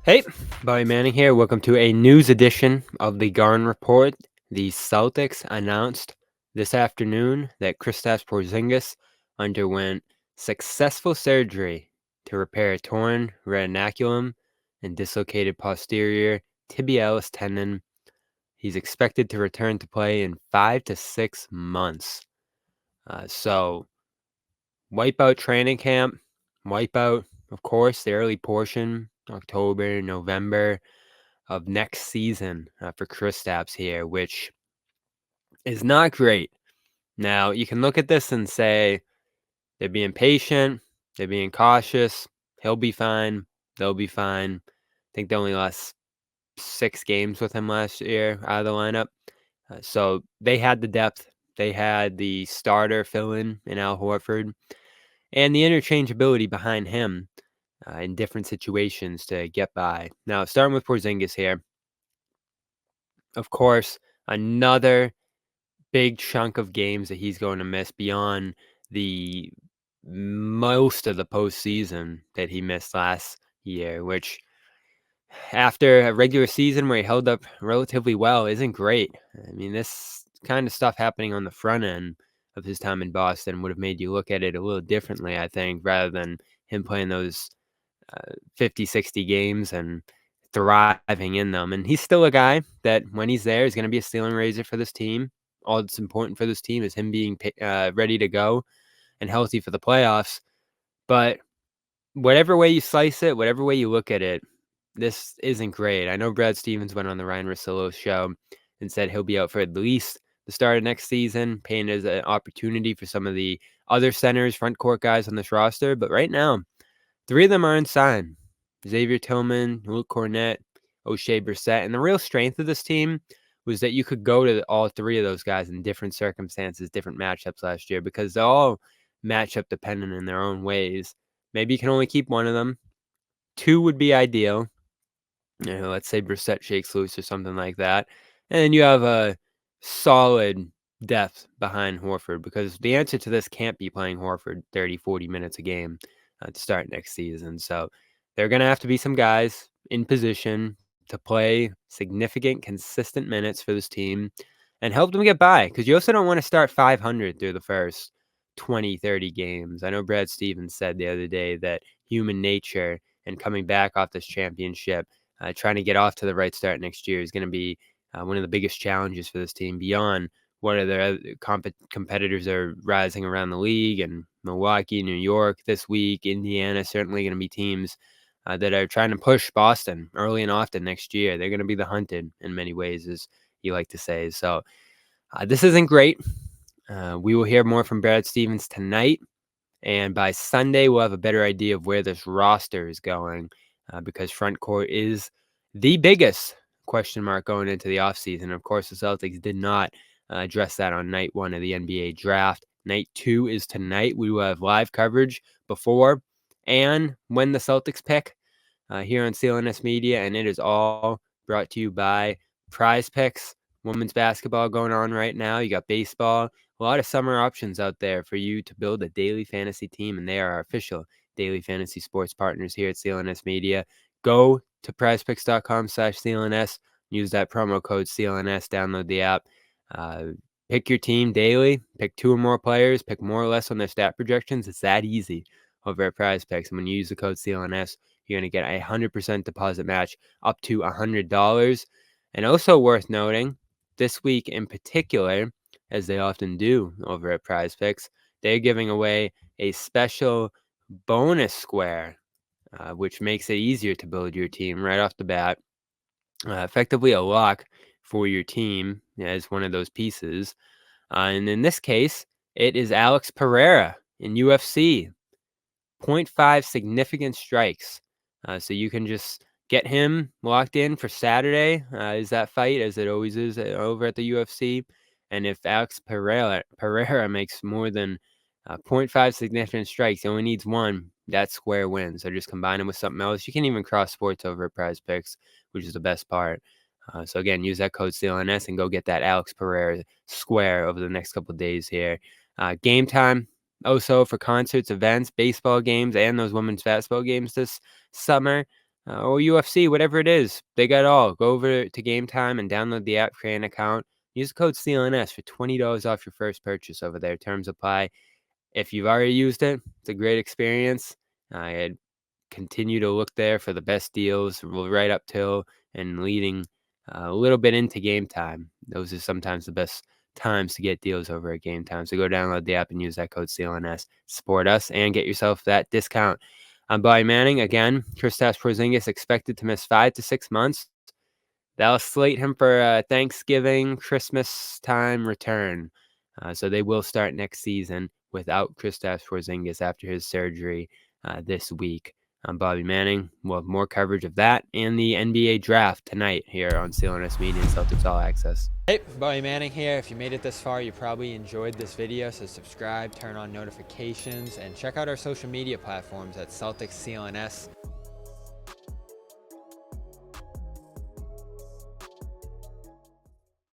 Hey, Bobby Manning here. Welcome to a news edition of the Garden Report. The Celtics announced this afternoon that Kristaps Porzingis underwent successful surgery to repair a torn retinaculum and dislocated posterior tibialis tendon. He's expected to return to play in 5 to 6 months. So, wipeout training camp, wipeout, of course, the early portion, October, November of next season for Kristaps here, which is not great. Now, you can look at this and say they're being patient, they're being cautious. He'll be fine. They'll be fine. I think they only lost 6 games with him last year out of the lineup. So they had the depth. They had the starter fill-in Al Horford and the interchangeability behind him in different situations to get by. Now, starting with Porzingis here, of course, another big chunk of games that he's going to miss beyond the most of the postseason that he missed last year, which after a regular season where he held up relatively well isn't great. I mean, this kind of stuff happening on the front end of his time in Boston would have made you look at it a little differently, I think, rather than him playing those 50, 60 games and thriving in them. And he's still a guy that when he's there is going to be a ceiling raiser for this team. All that's important for this team is him being ready to go and healthy for the playoffs. But whatever way you slice it, whatever way you look at it, this isn't great. I know Brad Stevens went on the Ryan Russillo show and said he'll be out for at least the start of next season, paying as an opportunity for some of the other centers, front court guys on this roster. But right now, 3 of them are unsigned. Xavier Tillman, Luke Cornett, O'Shea Brissett. And the real strength of this team was that you could go to all 3 of those guys in different circumstances, different matchups last year, because they're all matchup dependent in their own ways. Maybe you can only keep one of them. 2 would be ideal. Let's say Brissett shakes loose or something like that. And then you have a solid depth behind Horford, because the answer to this can't be playing Horford 30, 40 minutes a game to start next season. So there are going to have to be some guys in position to play significant, consistent minutes for this team and help them get by, because you also don't want to start 500 through the first 20, 30 games. I know Brad Stevens said the other day that human nature and coming back off this championship, trying to get off to the right start next year is going to be one of the biggest challenges for this team beyond what other competitors are rising around the league, and Milwaukee, New York this week, Indiana, certainly going to be teams that are trying to push Boston early and often next year. They're going to be the hunted in many ways, as you like to say. So this isn't great. We will hear more from Brad Stevens tonight, and by Sunday, we'll have a better idea of where this roster is going, because front court is the biggest question mark going into the offseason. Of course, the Celtics did not address that on night 1 of the NBA draft. Night 2 is tonight. We will have live coverage before and when the Celtics pick here on CLNS Media, and it is all brought to you by Prize Picks. Women's basketball going on right now. You got baseball. A lot of summer options out there for you to build a daily fantasy team, and they are our official daily fantasy sports partners here at CLNS Media. Go to prizepicks.com/CLNS. Use that promo code CLNS. Download the app. Pick your team daily. Pick 2 or more players. Pick more or less on their stat projections. It's that easy over at Prize Picks. And when you use the code CLNS, you're going to get a 100% deposit match up to $100. And also worth noting, this week in particular, as they often do over at Prize Picks, they're giving away a special bonus square, which makes it easier to build your team right off the bat. Effectively a lock for your team as one of those pieces. And in this case, it is Alex Pereira in UFC. 0.5 significant strikes. So you can just get him locked in for Saturday. Is that fight, as it always is over at the UFC. And if Alex Pereira makes more than 0.5 significant strikes, he only needs 1, that square wins. So just combine him with something else. You can even cross sports over at Prize Picks, which is the best part. So again, use that code CLNS and go get that Alex Pereira square over the next couple of days here. Game time. Also for concerts, events, baseball games, and those women's basketball games this summer. or UFC, whatever it is. They got it all. Go over to Game Time and download the app, create an account. Use the code CLNS for $20 off your first purchase over there. Terms apply. If you've already used it, it's a great experience. I'd continue to look there for the best deals right up till and leading a little bit into Game Time. Those are sometimes the best times to get deals over at Game Time. So go download the app and use that code CLNS. Support us and get yourself that discount. I'm Bobby Manning. Again, Kristaps Porzingis expected to miss 5 to 6 months. They'll slate him for a Thanksgiving, Christmas time return. So they will start next season without Kristaps Porzingis after his surgery this week. I'm Bobby Manning. We'll have more coverage of that and the NBA draft tonight here on CLNS Media and Celtics All Access. Hey, Bobby Manning here. If you made it this far, you probably enjoyed this video, so subscribe, turn on notifications, and check out our social media platforms at Celtics CLNS.